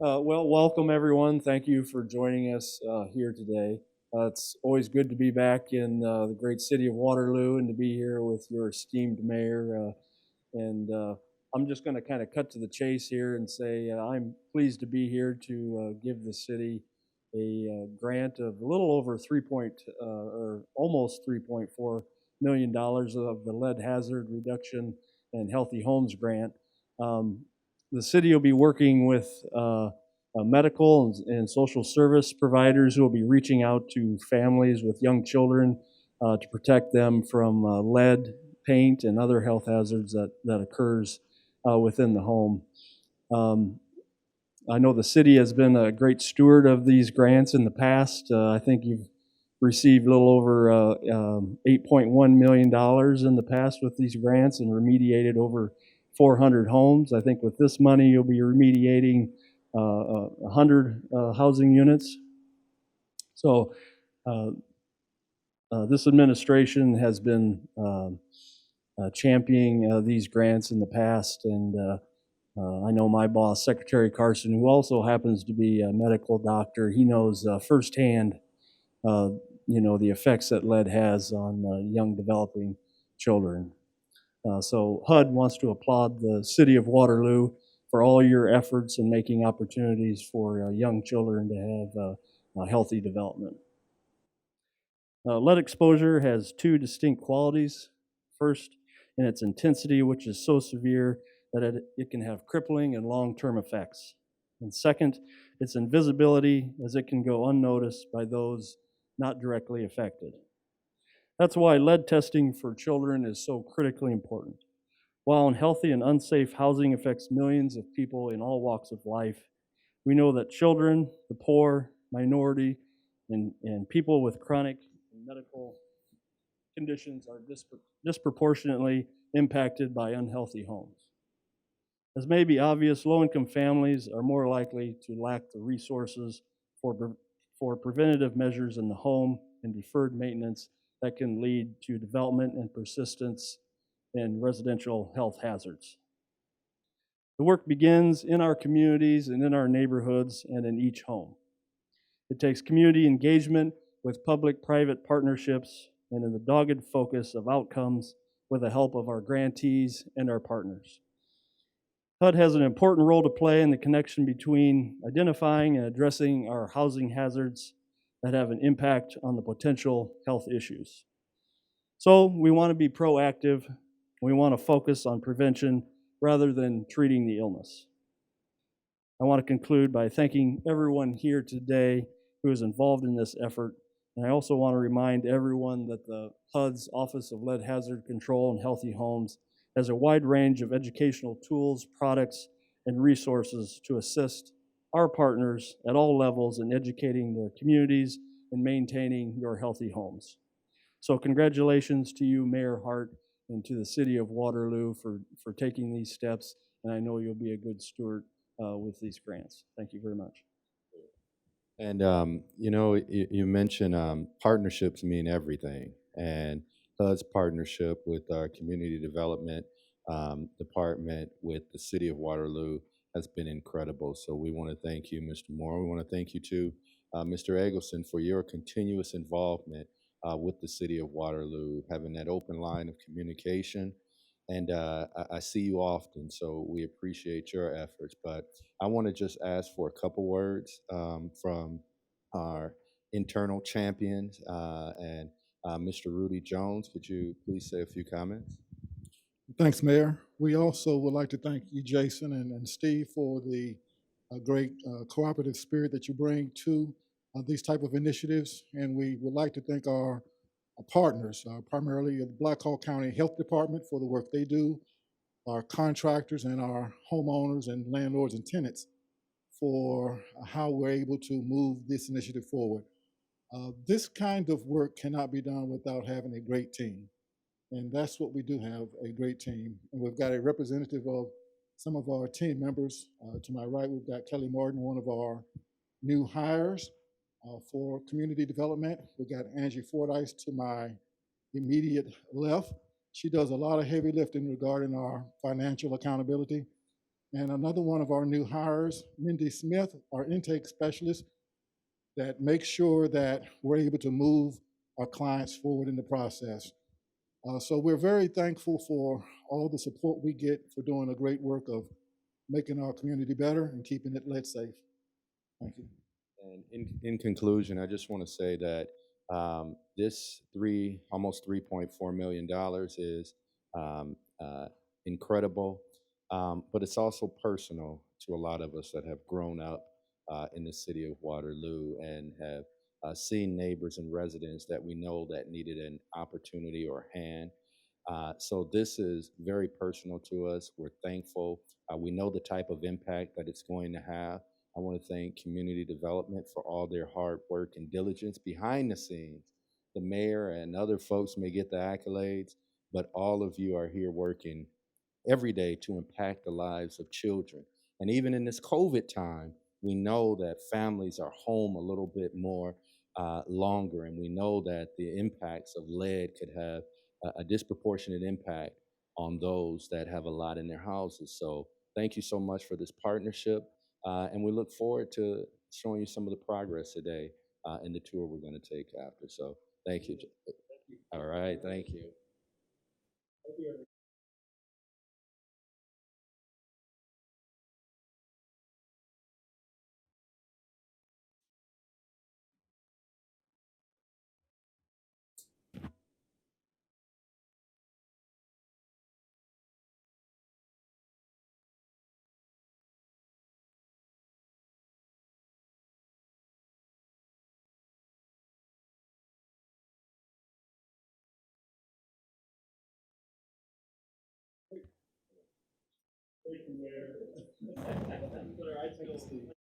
Well, welcome everyone. Thank you for joining us here today. It's always good to be back in the great city of Waterloo and to be here with your esteemed mayor. And I'm just going to kind of cut to the chase here and say I'm pleased to be here to give the city a grant of a little over or almost $3.4 million of the lead hazard reduction and healthy homes grant. Um, the city will be working with medical and social service providers who will be reaching out to families with young children to protect them from lead, paint, and other health hazards that occurs within the home. Um, I know the city has been a great steward of these grants in the past. I think you've received a little over $8.1 million in the past with these grants and remediated over 400 homes. I think with this money, you'll be remediating 100 housing units. So uh, this administration has been championing these grants in the past, and I know my boss, Secretary Carson, who also happens to be a medical doctor. He knows firsthand, uh, the effects that lead has on young developing children. So HUD wants to applaud the City of Waterloo for all your efforts in making opportunities for young children to have a healthy development. Lead exposure has two distinct qualities. First, in its intensity, which is so severe that it can have crippling and long-term effects. And second, its invisibility, as it can go unnoticed by those not directly affected. That's why lead testing for children is so critically important. While unhealthy and unsafe housing affects millions of people in all walks of life, we know that children, the poor, minority, and people with chronic and medical conditions are disproportionately impacted by unhealthy homes. As may be obvious, low-income families are more likely to lack the resources for preventative measures in the home and deferred maintenance that can lead to development and persistence in residential health hazards. The work begins in our communities and in our neighborhoods and in each home. It takes community engagement with public-private partnerships and in the dogged focus of outcomes with the help of our grantees and our partners. HUD has an important role to play in the connection between identifying and addressing our housing hazards that have an impact on the potential health issues. So we want to be proactive. We want to focus on prevention rather than treating the illness. I want to conclude by thanking everyone here today who is involved in this effort. And I also want to remind everyone that the HUD's Office of Lead Hazard Control and Healthy Homes has a wide range of educational tools, products, and resources to assist our partners at all levels in educating their communities and maintaining your healthy homes. So congratulations to you, Mayor Hart, and to the City of Waterloo for taking these steps, and I know you'll be a good steward with these grants. Thank you very much. And you mentioned partnerships mean everything, and HUD's partnership with our community development department with the City of Waterloo has been incredible. So we want to thank you, Mr. Mohr. We want to thank you too, Mr. Eggleston, for your continuous involvement with the City of Waterloo, having that open line of communication. And I see you often, so we appreciate your efforts. But I want to just ask for a couple words from our internal champions and Mr. Rudy Jones. Could you please say a few comments? Thanks, Mayor. We also would like to thank you, Jason and Steve, for the great cooperative spirit that you bring to these type of initiatives. And we would like to thank our partners, primarily the Black Hawk County Health Department for the work they do, our contractors and our homeowners and landlords and tenants for how we're able to move this initiative forward. This kind of work cannot be done without having a great team. And that's what we do have, a great team. And we've got a representative of some of our team members. To my right, we've got Kelly Martin, one of our new hires for community development. We've got Angie Fordyce to my immediate left. She does a lot of heavy lifting regarding our financial accountability. And another one of our new hires, Mindy Smith, our intake specialist, that makes sure that we're able to move our clients forward in the process. So we're very thankful for all the support we get for doing the great work of making our community better and keeping it lead safe. Thank you. And in conclusion, I just want to say that this almost $3.4 million is um, uh, incredible, but it's also personal to a lot of us that have grown up in the city of Waterloo and have seen neighbors and residents that we know that needed an opportunity or hand. So this is very personal to us. We're thankful. We know the type of impact that it's going to have. I want to thank community development for all their hard work and diligence behind the scenes. The mayor and other folks may get the accolades, but all of you are here working every day to impact the lives of children. And even in this COVID time, we know that families are home a little bit more longer, and we know that the impacts of lead could have a disproportionate impact on those that have a lot in their houses. So thank you so much for this partnership, and we look forward to showing you some of the progress today in the tour we're going to take after. So thank you. All right, thank you. Thank you, Mayor. All right, thank you, Steve.